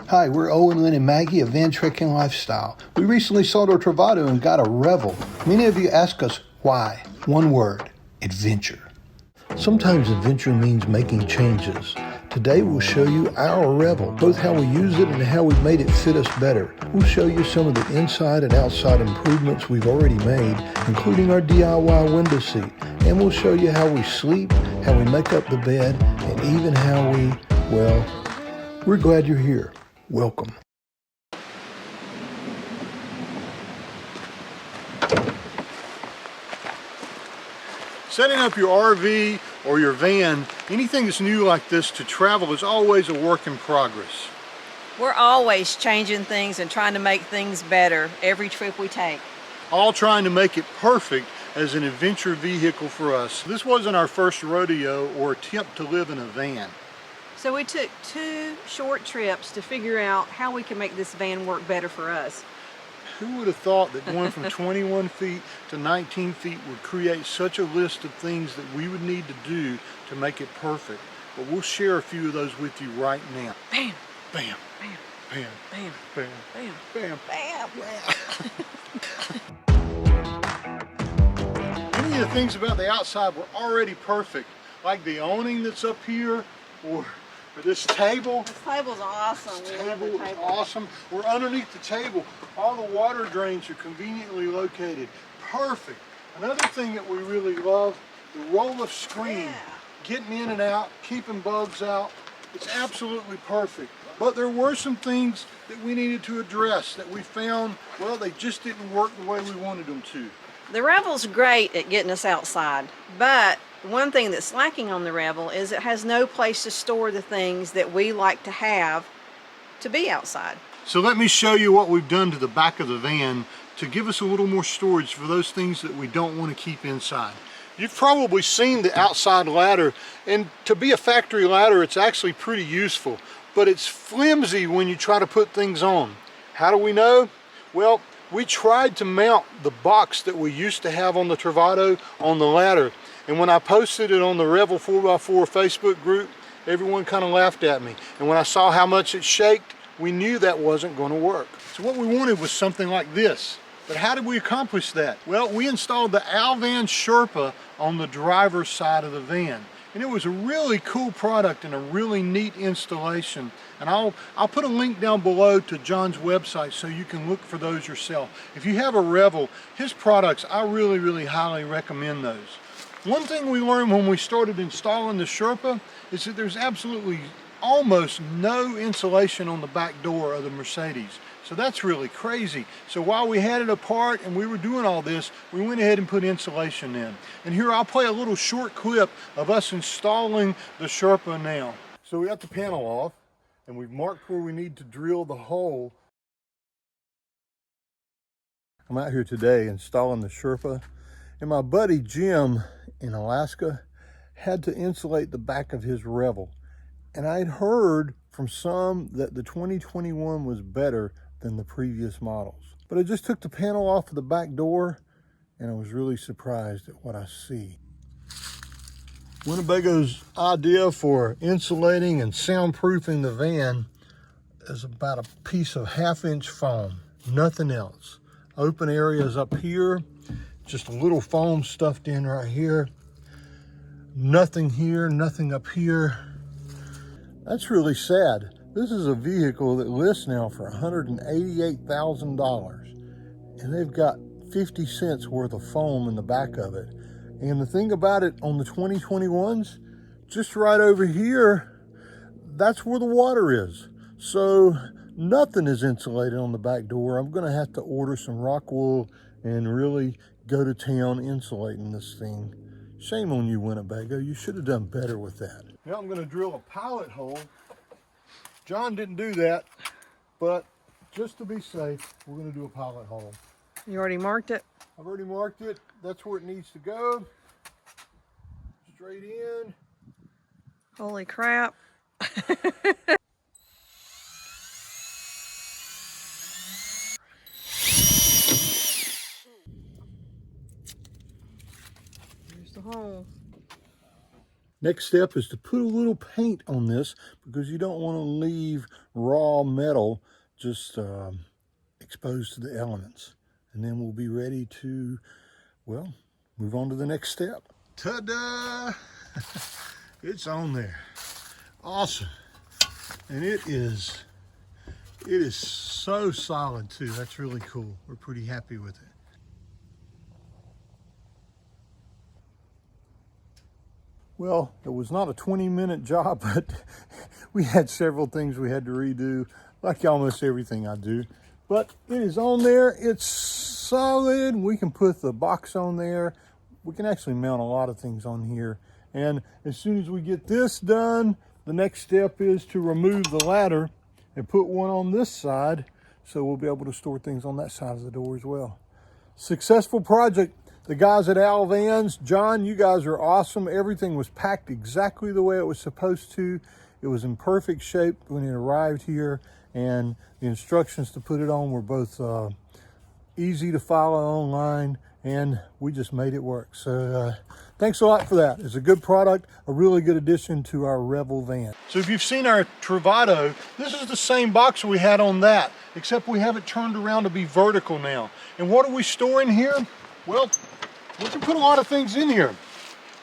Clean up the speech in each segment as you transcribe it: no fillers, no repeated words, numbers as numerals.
Hi, we're Owen, Lynn, and Maggie of Van Trekking Lifestyle. We recently sold our Travado and got a Revel. Many of you ask us why. One word, adventure. Sometimes adventure means making changes. Today we'll show you our Revel, both how we use it and how we've made it fit us better. We'll show you some of the inside and outside improvements we've already made, including our DIY window seat. And we'll show you how we sleep, how we make up the bed, and even how we're glad you're here. Welcome. Setting up your RV or your van, anything that's new like this to travel is always a work in progress. We're always changing things and trying to make things better every trip we take. All trying to make it perfect as an adventure vehicle for us. This wasn't our first rodeo or attempt to live in a van. So we took 2 short trips to figure out how we can make this van work better for us. Who would have thought that going from 21 feet to 19 feet would create such a list of things that we would need to do to make it perfect? But we'll share a few of those with you right now. Bam! Bam! Bam! Bam! Bam! Bam! Bam! Bam! Bam! Many of the things about the outside were already perfect, like the awning that's up here, or this table. This table's awesome. This table is awesome. We're underneath the table. All the water drains are conveniently located. Perfect. Another thing that we really love, the roll-off screen. Yeah. Getting in and out, keeping bugs out. It's absolutely perfect. But there were some things that we needed to address that we found, well, they just didn't work the way we wanted them to. The Revel's great at getting us outside, but one thing that's lacking on the Revel is it has no place to store the things that we like to have to be outside. So let me show you what we've done to the back of the van to give us a little more storage for those things that we don't want to keep inside. You've probably seen the outside ladder, and to be a factory ladder, it's actually pretty useful, but it's flimsy when you try to put things on. How do we know? Well, we tried to mount the box that we used to have on the Travado on the ladder, and when I posted it on the REVEL 4x4 Facebook group, everyone kind of laughed at me. And when I saw how much it shaked, we knew that wasn't going to work. So what we wanted was something like this. But how did we accomplish that? Well, we installed the Alvan Sherpa on the driver's side of the van. And it was a really cool product and a really neat installation. And I'll put a link down below to John's website so you can look for those yourself. If you have a Revel, his products, I really highly recommend those. One thing we learned when we started installing the Sherpa is that there's absolutely almost no insulation on the back door of the Mercedes. So that's really crazy. So while we had it apart and we were doing all this, we went ahead and put insulation in. And here I'll play a little short clip of us installing the Sherpa now. So we got the panel off and we've marked where we need to drill the hole. I'm out here today installing the Sherpa, and my buddy Jim in Alaska had to insulate the back of his Revel. And I'd heard from some that the 2021 was better than the previous models. But I just took the panel off of the back door and I was really surprised at what I see. Winnebago's idea for insulating and soundproofing the van is about a piece of 1/2-inch foam, nothing else. Open areas up here, just a little foam stuffed in right here. Nothing here, nothing up here. That's really sad. This is a vehicle that lists now for $188,000, and they've got 50 cents worth of foam in the back of it. And the thing about it on the 2021s, just right over here, that's where the water is. So nothing is insulated on the back door. I'm gonna have to order some rock wool and really go to town insulating this thing. Shame on you, Winnebago. You should have done better with that. Now I'm gonna drill a pilot hole. John didn't do that, but just to be safe, we're going to do a pilot hole. You already marked it? I've already marked it. That's where it needs to go. Straight in. Holy crap. Here's the hole. Next step is to put a little paint on this because you don't want to leave raw metal just exposed to the elements. And then we'll be ready to, well, move on to the next step. Ta-da! It's on there. Awesome. And it is so solid too. That's really cool. We're pretty happy with it. Well, it was not a 20-minute job, but we had several things we had to redo, like almost everything I do. But it is on there. It's solid. We can put the box on there. We can actually mount a lot of things on here. And as soon as we get this done, the next step is to remove the ladder and put one on this side, so we'll be able to store things on that side of the door as well. Successful project. The guys at Al Vans, John, you guys are awesome. Everything was packed exactly the way it was supposed to. It was in perfect shape when it arrived here, and the instructions to put it on were both easy to follow online, and we just made it work. So thanks a lot for that. It's a good product, a really good addition to our Revel van. So if you've seen our Travado, this is the same box we had on that, except we have it turned around to be vertical now. And what are we storing here? Well, we can put a lot of things in here.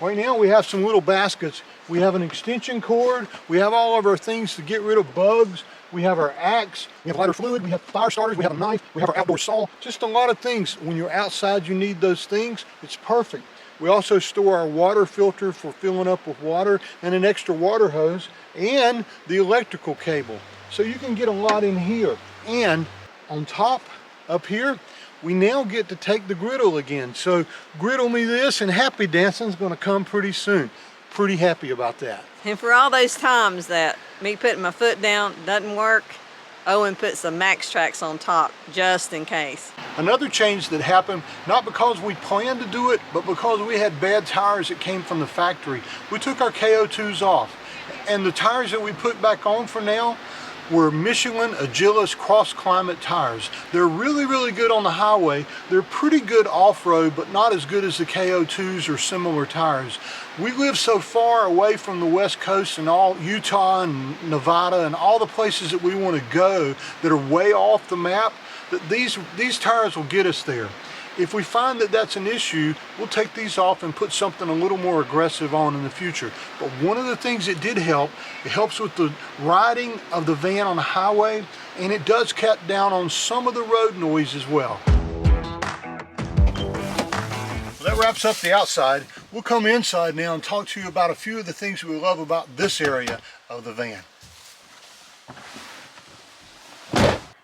Right now we have some little baskets. We have an extension cord. We have all of our things to get rid of bugs. We have our axe. We have lighter fluid. We have fire starters. We have a knife. We have our outdoor saw. Just a lot of things. When you're outside, you need those things. It's perfect. We also store our water filter for filling up with water, and an extra water hose, and the electrical cable. So you can get a lot in here. And on top, up here, we now get to take the griddle again. So griddle me this, and happy dancing is going to come pretty soon. Pretty happy about that. And for all those times that me putting my foot down doesn't work, Owen puts some Max Tracks on top just in case. Another change that happened, not because we planned to do it, but because we had bad tires that came from the factory. We took our KO2s off, and the tires that we put back on for now were Michelin Agilis Cross Climate tires. They're really, really good on the highway. They're pretty good off-road, but not as good as the KO2s or similar tires. We live so far away from the West Coast and all Utah and Nevada and all the places that we want to go that are way off the map, that these tires will get us there. If we find that that's an issue, we'll take these off and put something a little more aggressive on in the future. But one of the things that did help, it helps with the riding of the van on the highway, and it does cut down on some of the road noise as well. That wraps up the outside. We'll come inside now and talk to you about a few of the things we love about this area of the van.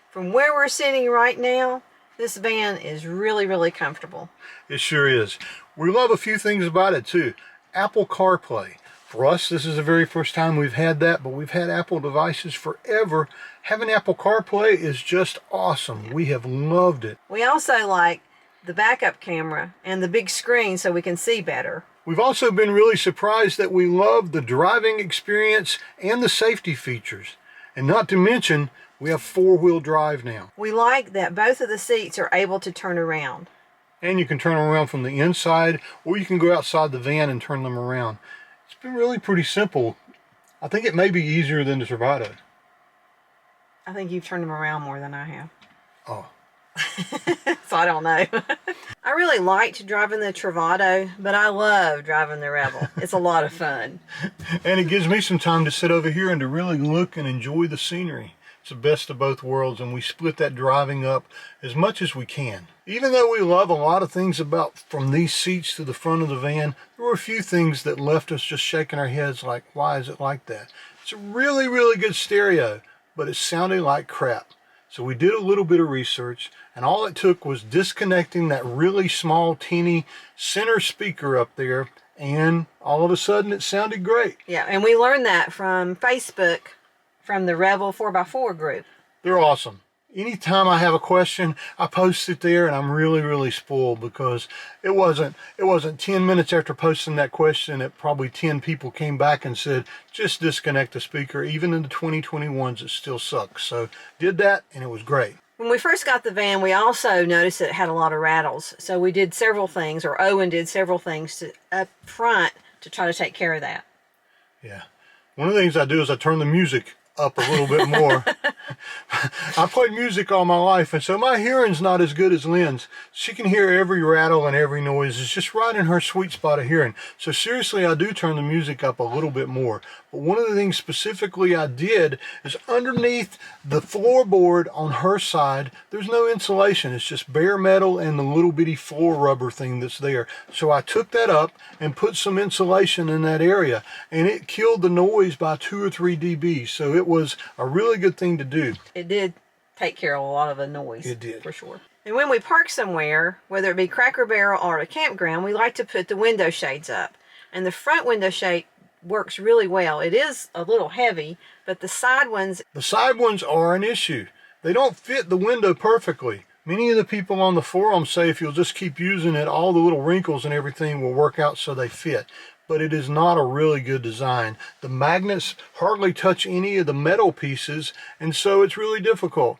From where we're sitting right now, this van is really, really comfortable. It sure is. We love a few things about it too. Apple CarPlay. For us, this is the very first time we've had that, but we've had Apple devices forever. Having Apple CarPlay is just awesome. We have loved it. We also like the backup camera and the big screen so we can see better. We've also been really surprised that we love the driving experience and the safety features. And not to mention, we have four-wheel drive now. We like that both of the seats are able to turn around. And you can turn them around from the inside, or you can go outside the van and turn them around. It's been really pretty simple. I think it may be easier than the Travado. I think you've turned them around more than I have. Oh. So I don't know. I really liked driving the Travado, but I love driving the Revel. It's a lot of fun. And it gives me some time to sit over here and to really look and enjoy the scenery. It's the best of both worlds, and we split that driving up as much as we can. Even though we love a lot of things about from these seats to the front of the van, there were a few things that left us just shaking our heads like, why is it like that? It's a really, really good stereo, but it sounded like crap. So we did a little bit of research, and all it took was disconnecting that really small, teeny center speaker up there, and all of a sudden it sounded great. Yeah, and we learned that from Facebook, from the Revel 4x4 group. They're awesome. Anytime I have a question, I post it there, and I'm really, really spoiled because it wasn't 10 minutes after posting that question that probably 10 people came back and said, just disconnect the speaker. Even in the 2021s, it still sucks. So did that, and it was great. When we first got the van, we also noticed that it had a lot of rattles. So we did several things, or Owen did several things up front to try to take care of that. Yeah. One of the things I do is I turn the music up a little bit more. I played music all my life, and so my hearing's not as good as Lynn's. She can hear every rattle and every noise. It's just right in her sweet spot of hearing. So seriously, I do turn the music up a little bit more. But one of the things specifically I did is underneath the floorboard on her side, there's no insulation. It's just bare metal and the little bitty floor rubber thing that's there. So I took that up and put some insulation in that area, and it killed the noise by 2 or 3 dB. So it was a really good thing to do. It did take care of a lot of the noise. It did. For sure. And when we park somewhere, whether it be Cracker Barrel or a campground, we like to put the window shades up. And the front window shade works really well. It is a little heavy, but the side ones... The side ones are an issue. They don't fit the window perfectly. Many of the people on the forum say if you'll just keep using it, all the little wrinkles and everything will work out so they fit. But it is not a really good design. The magnets hardly touch any of the metal pieces, and so it's really difficult.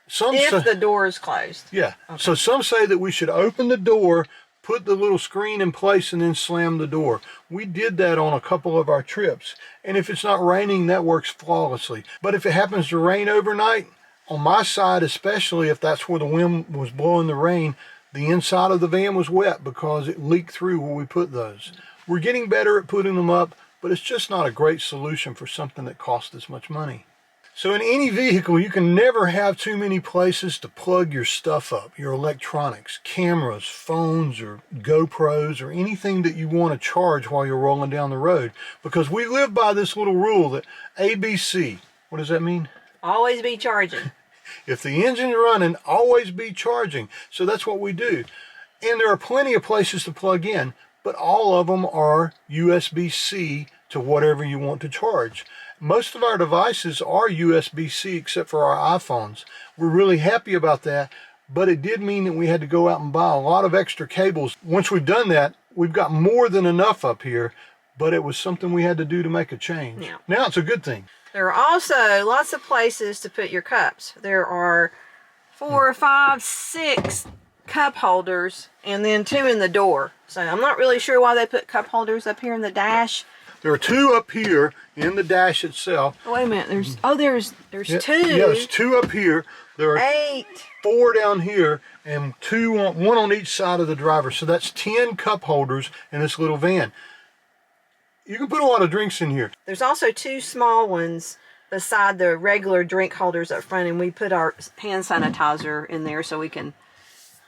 If the door is closed. Yeah. Okay. So some say that we should open the door, put the little screen in place, and then slam the door. We did that on a couple of our trips. And if it's not raining, that works flawlessly. But if it happens to rain overnight, on my side especially, if that's where the wind was blowing the rain, the inside of the van was wet because it leaked through where we put those. We're getting better at putting them up, but it's just not a great solution for something that costs this much money. So in any vehicle, you can never have too many places to plug your stuff up, your electronics, cameras, phones, or GoPros, or anything that you want to charge while you're rolling down the road. Because we live by this little rule that ABC, what does that mean? Always be charging. If the engine's running, always be charging. So that's what we do. And there are plenty of places to plug in, but all of them are USB-C to whatever you want to charge. Most of our devices are USB-C except for our iPhones. We're really happy about that, but it did mean that we had to go out and buy a lot of extra cables. Once we've done that, we've got more than enough up here, but it was something we had to do to make a change. Yeah. Now it's a good thing. There are also lots of places to put your cups. There are 4, 5, 6 cup holders, and then 2 in the door. So I'm not really sure why they put cup holders up here in the dash. There are 2 up here in the dash itself. Oh, wait a minute. There's 2. Yeah, there's 2 up here. There are 8. 4 down here, and 1 on each side of the driver. So that's 10 cup holders in this little van. You can put a lot of drinks in here. There's also 2 small ones beside the regular drink holders up front, and we put our hand sanitizer in there so we can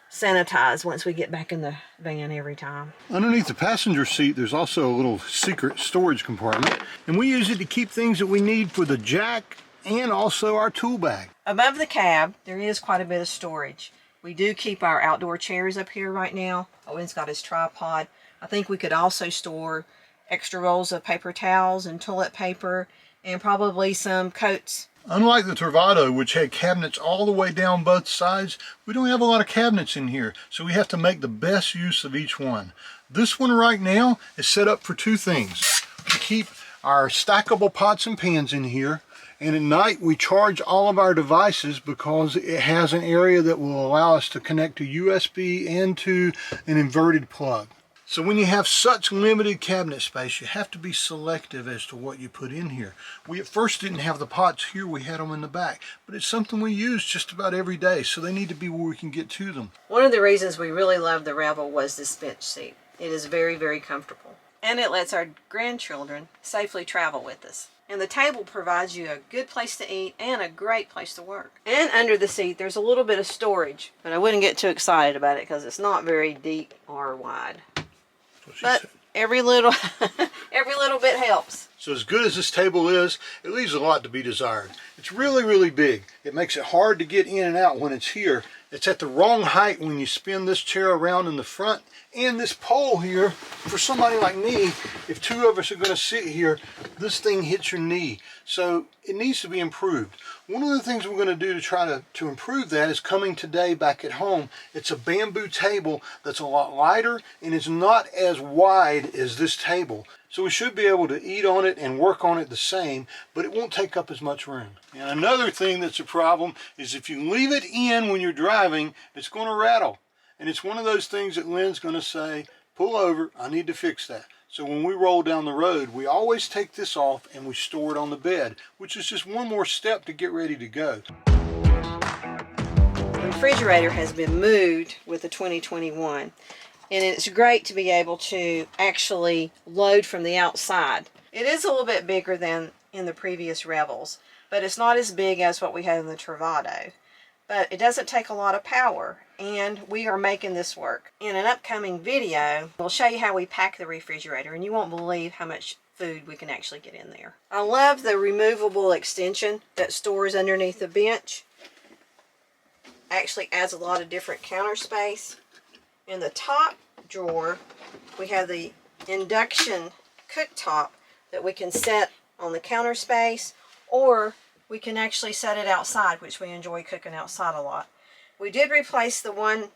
sanitize once we get back in the van every time. Underneath the passenger seat, there's also a little secret storage compartment, and we use it to keep things that we need for the jack and also our tool bag. Above the cab, there is quite a bit of storage. We do keep our outdoor chairs up here right now. Owen's got his tripod. I think we could also store extra rolls of paper towels and toilet paper and probably some coats. Unlike the Travado, which had cabinets all the way down both sides, we don't have a lot of cabinets in here, so we have to make the best use of each one. This one right now is set up for 2 things. We keep our stackable pots and pans in here, and at night we charge all of our devices because it has an area that will allow us to connect to USB and to an inverted plug. So when you have such limited cabinet space, you have to be selective as to what you put in here. We at first didn't have the pots here, we had them in the back, but it's something we use just about every day, so they need to be where we can get to them. One of the reasons we really love the Revel was this bench seat. It is very, very comfortable. And it lets our grandchildren safely travel with us. And the table provides you a good place to eat and a great place to work. And under the seat, there's a little bit of storage, but I wouldn't get too excited about it because it's not very deep or wide. But every little bit helps. So as good as this table is, it leaves a lot to be desired. It's really, really big. It makes it hard to get in and out when it's here. It's at the wrong height when you spin this chair around in the front. And this pole here, for somebody like me, if 2 of us are going to sit here, this thing hits your knee. So it needs to be improved. One of the things we're going to do to try to improve that is coming today back at home. It's a bamboo table that's a lot lighter and it's not as wide as this table. So we should be able to eat on it and work on it the same, but it won't take up as much room. And another thing that's a problem is if you leave it in when you're driving, it's going to rattle. And it's one of those things that Lynn's going to say, pull over, I need to fix that. So when we roll down the road, we always take this off and we store it on the bed, which is just one more step to get ready to go. The refrigerator has been moved with the 2021, and it's great to be able to actually load from the outside. It is a little bit bigger than in the previous Revels, but it's not as big as what we had in the Travado. But it doesn't take a lot of power, and we are making this work. In an upcoming video, we'll show you how we pack the refrigerator, and you won't believe how much food we can actually get in there. I love the removable extension that stores underneath the bench. Actually adds a lot of different counter space. In the top drawer, we have the induction cooktop that we can set on the counter space, or we can actually set it outside, which we enjoy cooking outside a lot. We did replace the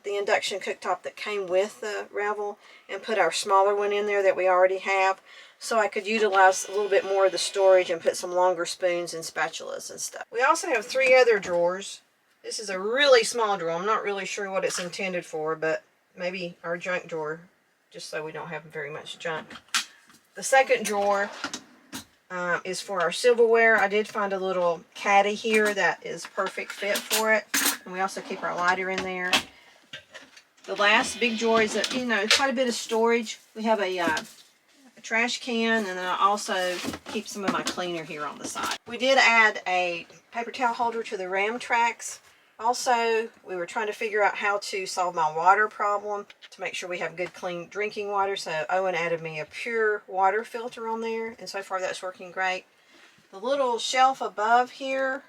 induction cooktop that came with the Revel and put our smaller one in there that we already have, so I could utilize a little bit more of the storage and put some longer spoons and spatulas and stuff. We also have 3 other drawers. This is a really small drawer. I'm not really sure what it's intended for, but maybe our junk drawer, just so we don't have very much junk. The second drawer is for our silverware. I did find a little caddy here that is perfect fit for it, and we also keep our lighter in there. The last big drawer is quite a bit of storage. We have a trash can, and then I also keep some of my cleaner here on the side. We did add a paper towel holder to the ram tracks. Also, we were trying to figure out how to solve my water problem to make sure we have good, clean drinking water. So Owen added me a pure water filter on there, and so far that's working great. The little shelf above here,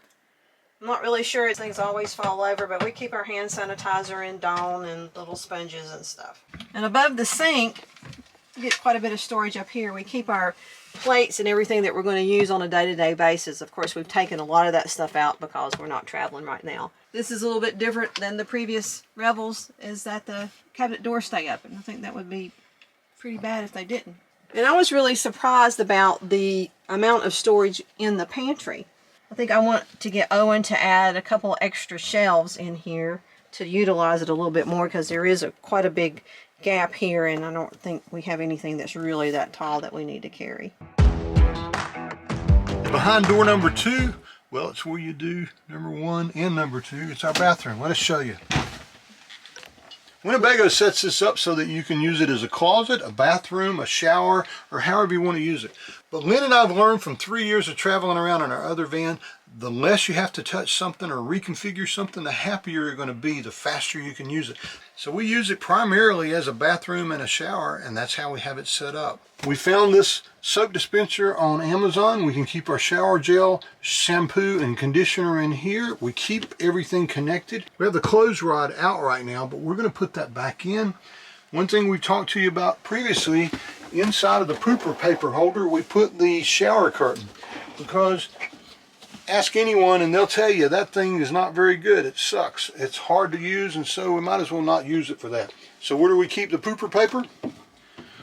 I'm not really sure. Things always fall over, but we keep our hand sanitizer in Dawn and little sponges and stuff. And above the sink, we get quite a bit of storage up here. We keep our plates and everything that we're going to use on a day-to-day basis. Of course, we've taken a lot of that stuff out because we're not traveling right now. This is a little bit different than the previous Revels, is that the cabinet doors stay open. I think that would be pretty bad if they didn't. And I was really surprised about the amount of storage in the pantry. I think I want to get Owen to add a couple extra shelves in here to utilize it a little bit more, because there is quite a big gap here, and I don't think we have anything that's really that tall that we need to carry. Behind door number 2, well, it's where you do number 1 and number 2. It's our bathroom. Let us show you. Winnebago sets this up so that you can use it as a closet, a bathroom, a shower, or however you want to use it. But Lynn and I have learned from 3 years of traveling around in our other van, the less you have to touch something or reconfigure something, the happier you're going to be, the faster you can use it. So we use it primarily as a bathroom and a shower, and that's how we have it set up. We found this soap dispenser on Amazon. We can keep our shower gel, shampoo, and conditioner in here. We keep everything connected. We have the clothes rod out right now, but we're going to put that back in. One thing we talked to you about previously, inside of the pooper paper holder, we put the shower curtain, because ask anyone and they'll tell you that thing is not very good. It sucks. It's hard to use, and so we might as well not use it for that. So where do we keep the pooper paper?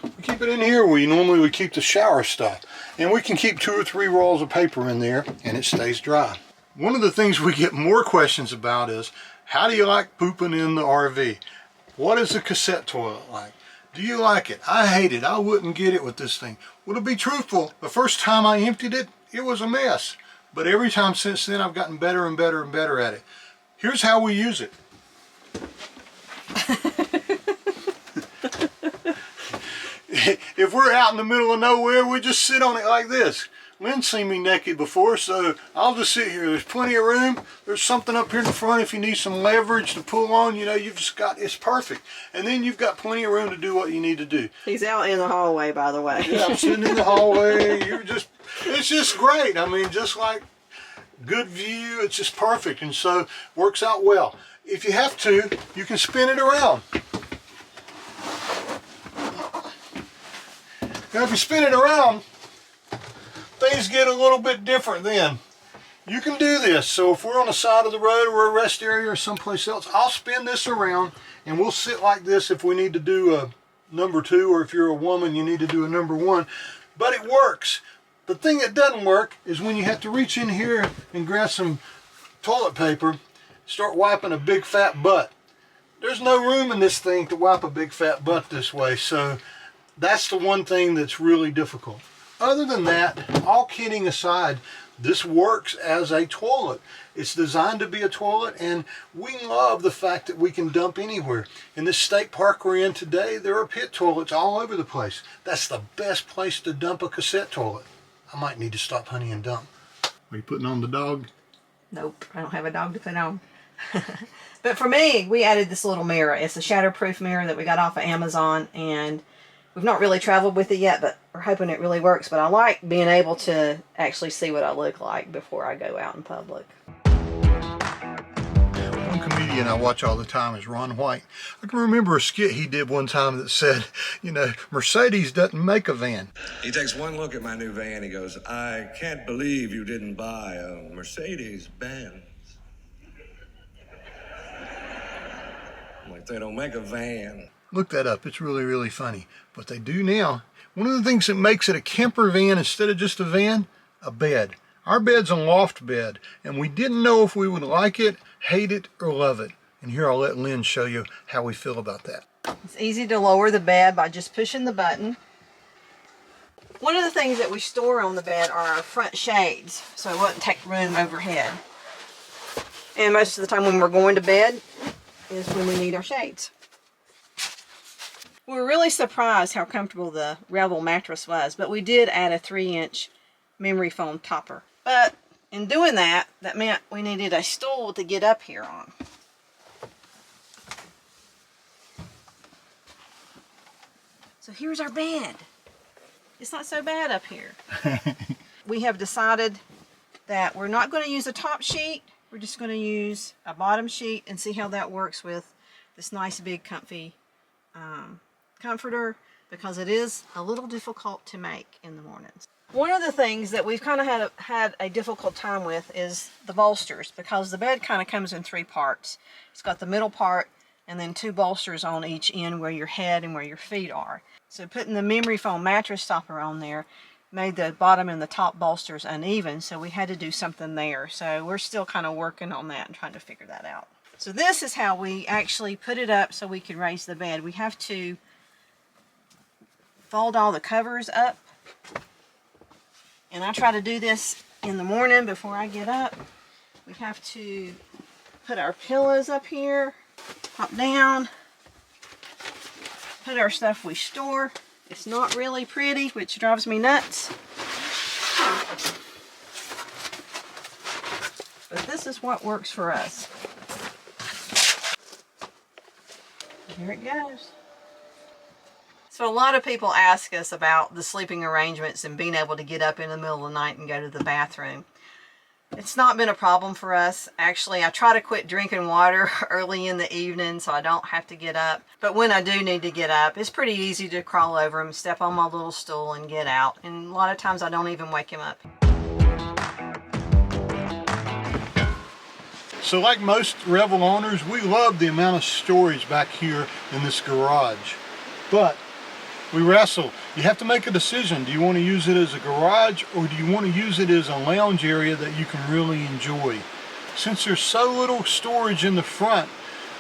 We keep it in here where normally we keep the shower stuff. And we can keep 2 or 3 rolls of paper in there and it stays dry. One of the things we get more questions about is, how do you like pooping in the RV? What is the cassette toilet like? Do you like it? I hate it. I wouldn't get it with this thing. Well, to be truthful, the first time I emptied it, it was a mess. But every time since then, I've gotten better and better and better at it. Here's how we use it. If we're out in the middle of nowhere, we just sit on it like this. Lynn's seen me naked before, so I'll just sit here. There's plenty of room. There's something up here in the front if you need some leverage to pull on. You know, you've just got, it's perfect. And then you've got plenty of room to do what you need to do. He's out in the hallway, by the way. Yeah, I'm sitting in the hallway. It's just great. I mean, just like good view, it's just perfect. And so works out well. If you have to, you can spin it around. Now, if you spin it around, things get a little bit different then. You can do this. So if we're on the side of the road or a rest area or someplace else, I'll spin this around and we'll sit like this if we need to do a number 2, or if you're a woman, you need to do a number 1. But it works. The thing that doesn't work is when you have to reach in here and grab some toilet paper, start wiping a big fat butt. There's no room in this thing to wipe a big fat butt this way. So That's the one thing that's really difficult. Other than that, all kidding aside, this works as a toilet. It's designed to be a toilet, and we love the fact that we can dump anywhere. In this state park we're in today, there are pit toilets all over the place. That's the best place to dump a cassette toilet. I might need to stop Honey and dump. Are you putting on the dog? Nope, I don't have a dog to put on. But for me, we added this little mirror. It's a shatterproof mirror that we got off of Amazon, and we've not really traveled with it yet, but we're hoping it really works. But I like being able to actually see what I look like before I go out in public. One comedian I watch all the time is Ron White. I can remember a skit he did one time that said, you know, Mercedes doesn't make a van. He takes one look at my new van. He goes, I can't believe you didn't buy a Mercedes-Benz. I'm like, they don't make a van. Look that up. It's really, really funny. But they do now. One of the things that makes it a camper van instead of just a van, a bed. Our bed's a loft bed, and we didn't know if we would like it, hate it, or love it. And here I'll let Lynn show you how we feel about that. It's easy to lower the bed by just pushing the button. One of the things that we store on the bed are our front shades, so it wouldn't take room overhead. And most of the time when we're going to bed is when we need our shades. We were really surprised how comfortable the Revel mattress was, but we did add a 3-inch memory foam topper. But in doing that, that meant we needed a stool to get up here on. So here's our bed. It's not so bad up here. We have decided that we're not going to use a top sheet. We're just going to use a bottom sheet and see how that works with this nice big comfy comforter, because it is a little difficult to make in the mornings. One of the things that we've kind of had a difficult time with is the bolsters, because the bed kind of comes in 3 parts. It's got the middle part and then 2 bolsters on each end where your head and where your feet are. So putting the memory foam mattress topper on there made the bottom and the top bolsters uneven, so we had to do something there. So we're still kind of working on that and trying to figure that out. So this is how we actually put it up so we can raise the bed. We have to fold all the covers up, and I try to do this in the morning before I get up. We have to put our pillows up here, pop down, put our stuff we store. It's not really pretty, which drives me nuts. But this is what works for us. Here it goes. So a lot of people ask us about the sleeping arrangements and being able to get up in the middle of the night and go to the bathroom. It's not been a problem for us. Actually, I try to quit drinking water early in the evening so I don't have to get up. But when I do need to get up, it's pretty easy to crawl over him, step on my little stool and get out. And a lot of times I don't even wake him up. So like most Revel owners, we love the amount of storage back here in this garage. But we wrestle. You have to make a decision. Do you want to use it as a garage, or do you want to use it as a lounge area that you can really enjoy? Since there's so little storage in the front,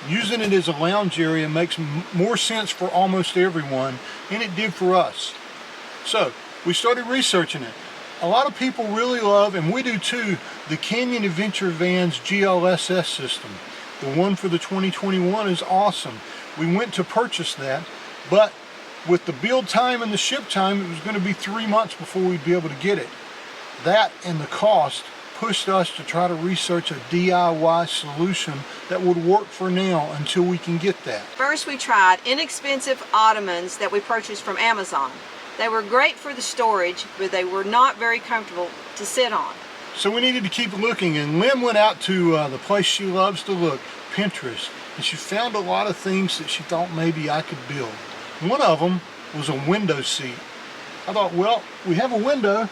using it as a lounge area makes more sense for almost everyone, and it did for us. So we started researching it. A lot of people really love, and we do too, the Canyon Adventure Vans GLSS system. The one for the 2021 is awesome. We went to purchase that, but with the build time and the ship time, it was going to be 3 months before we'd be able to get it. That and the cost pushed us to try to research a DIY solution that would work for now until we can get that. First, we tried inexpensive ottomans that we purchased from Amazon. They were great for the storage, but they were not very comfortable to sit on. So we needed to keep looking, and Lynn went out to the place she loves to look, Pinterest, and she found a lot of things that she thought maybe I could build. One of them was a window seat. I thought, well, we have a window,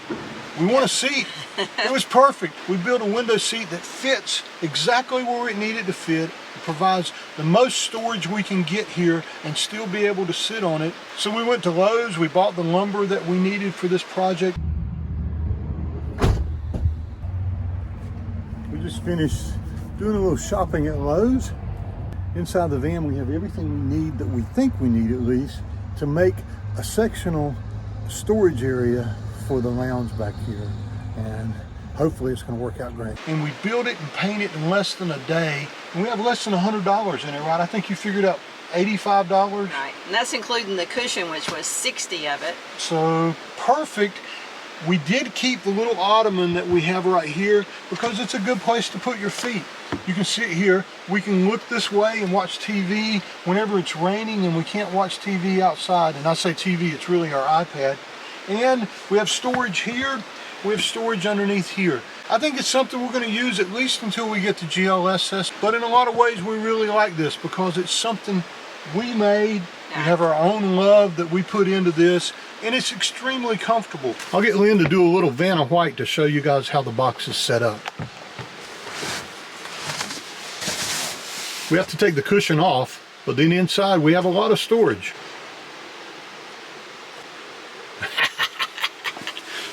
we want a seat. It was perfect. We built a window seat that fits exactly where it needed to fit. It provides the most storage we can get here and still be able to sit on it. So we went to Lowe's, we bought the lumber that we needed for this project. We just finished doing a little shopping at Lowe's. Inside the van we have everything we need, that we think we need at least, to make a sectional storage area for the lounge back here, and hopefully it's going to work out great. And we built it and painted it in less than a day, and we have less than $100 in it, right? I think you figured out $85. Right, and that's including the cushion, which was 60 of it. So perfect. We did keep the little ottoman that we have right here because it's a good place to put your feet. You can sit here, we can look this way and watch TV whenever it's raining and we can't watch TV outside. And I say TV, it's really our iPad. And we have storage here, we have storage underneath here. I think it's something we're going to use at least until we get to GLSS, but in a lot of ways we really like this because it's something we made. We have our own love that we put into this, and it's extremely comfortable. I'll get Lynn to do a little Vanna White to show you guys how the box is set up. We have to take the cushion off, but then inside we have a lot of storage.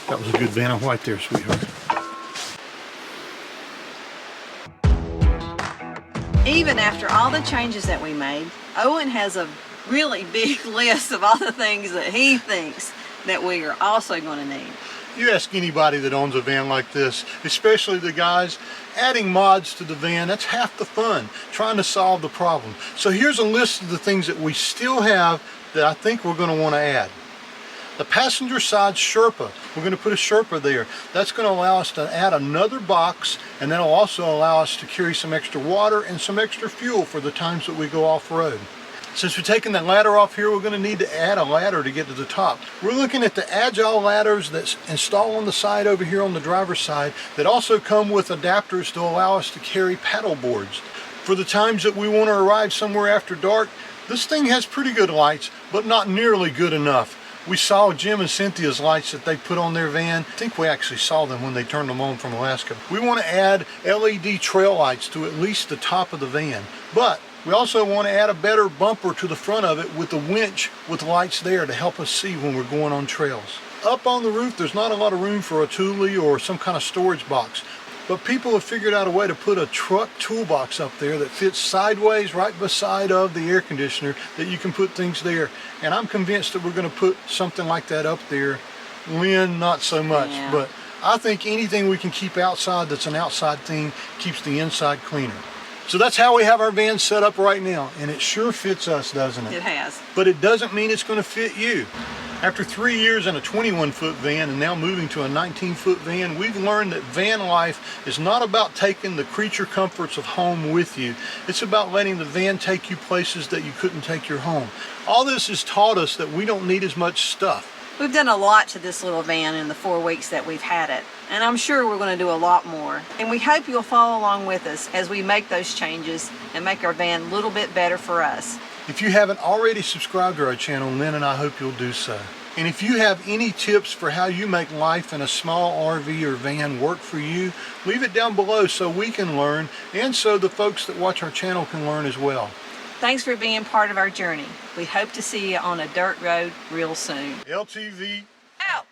That was a good Vanna White there, sweetheart. Even after all the changes that we made, Owen has a really big list of all the things that he thinks that we are also going to need. You ask anybody that owns a van like this, especially the guys, adding mods to the van, that's half the fun, trying to solve the problem. So here's a list of the things that we still have that I think we're going to want to add. The passenger side Sherpa, we're going to put a Sherpa there. That's going to allow us to add another box, and that'll also allow us to carry some extra water and some extra fuel for the times that we go off-road. Since we're taking that ladder off here, we're going to need to add a ladder to get to the top. We're looking at the Agile ladders that's installed on the side over here on the driver's side that also come with adapters to allow us to carry paddle boards. For the times that we want to arrive somewhere after dark, this thing has pretty good lights, but not nearly good enough. We saw Jim and Cynthia's lights that they put on their van. I think we actually saw them when they turned them on from Alaska. We want to add LED trail lights to at least the top of the van, but we also want to add a better bumper to the front of it with a winch with lights there to help us see when we're going on trails. Up on the roof, there's not a lot of room for a Thule or some kind of storage box, but people have figured out a way to put a truck toolbox up there that fits sideways right beside of the air conditioner that you can put things there. And I'm convinced that we're going to put something like that up there. Lynn, not so much, but I think anything we can keep outside that's an outside thing keeps the inside cleaner. So that's how we have our van set up right now, and it sure fits us, doesn't it? It has. But it doesn't mean it's going to fit you. After 3 years in a 21-foot van and now moving to a 19-foot van, we've learned that van life is not about taking the creature comforts of home with you. It's about letting the van take you places that you couldn't take your home. All this has taught us that we don't need as much stuff. We've done a lot to this little van in the 4 weeks that we've had it, and I'm sure we're going to do a lot more. And we hope you'll follow along with us as we make those changes and make our van a little bit better for us. If you haven't already subscribed to our channel, Lynn and I hope you'll do so. And if you have any tips for how you make life in a small RV or van work for you, leave it down below so we can learn, and so the folks that watch our channel can learn as well. Thanks for being part of our journey. We hope to see you on a dirt road real soon. LTV out.